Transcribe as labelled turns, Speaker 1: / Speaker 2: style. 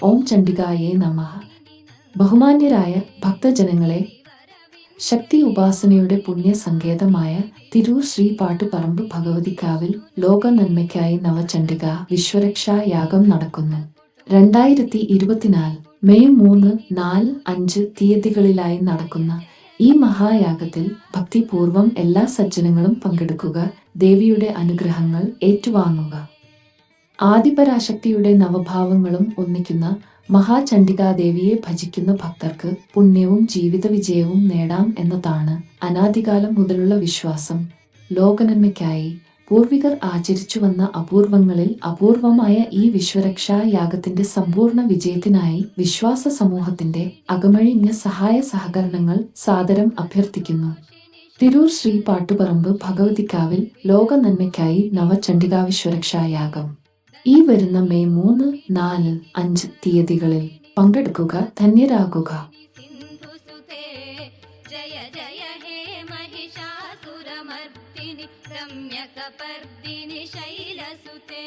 Speaker 1: ഓം ചണ്ഡികായേ നമഃ. ബഹുമാന്യരായ ഭക്തജനങ്ങളെ, ശക്തി ഉപാസനയുടെ പുണ്യസങ്കേതമായ തിരൂർ ശ്രീ പാട്ടുപറമ്പ് ഭഗവതിക്കാവിൽ ലോക നന്മയ്ക്കായി നവചണ്ഡിക വിശ്വരക്ഷാ യാഗം നടക്കുന്നു. 2024 മെയ് 3, 4, 5 തീയതികളിലായി നടക്കുന്ന ഈ മഹായാഗത്തിൽ ഭക്തിപൂർവം എല്ലാ സജ്ജനങ്ങളും പങ്കെടുക്കുക, ദേവിയുടെ അനുഗ്രഹങ്ങൾ ഏറ്റുവാങ്ങുക. ആദിപരാശക്തിയുടെ നവഭാവങ്ങളും ഒന്നിക്കുന്ന മഹാചണ്ഡികാദേവിയെ ഭജിക്കുന്ന ഭക്തർക്ക് പുണ്യവും ജീവിത വിജയവും നേടാം എന്നതാണ് അനാദികാലം മുതലുള്ള വിശ്വാസം. ലോകനന്മയ്ക്കായി പൂർവികർ ആചരിച്ചുവന്ന അപൂർവങ്ങളിൽ അപൂർവമായ ഈ വിശ്വരക്ഷാ യാഗത്തിന്റെ സമ്പൂർണ്ണ വിജയത്തിനായി വിശ്വാസ സമൂഹത്തിന്റെ അകമഴിഞ്ഞ സഹായ സഹകരണങ്ങൾ സാദരം അഭ്യർത്ഥിക്കുന്നു. തിരൂർ ശ്രീ പാട്ടുപറമ്പ് ഭഗവതിക്കാവിൽ ലോക നന്മയ്ക്കായി നവചണ്ഡികാ വിശ്വരക്ഷാ യാഗം ഈ വരുന്ന മെയ് 3, 4, 5 തീയതികളിൽ പങ്കെടുക്കുക, ധന്യരാകുക.
Speaker 2: ജയ ജയ ഹേ മഹിഷാസുരമർദിനി രമ്യകപർദിനി ശൈലസുതേ.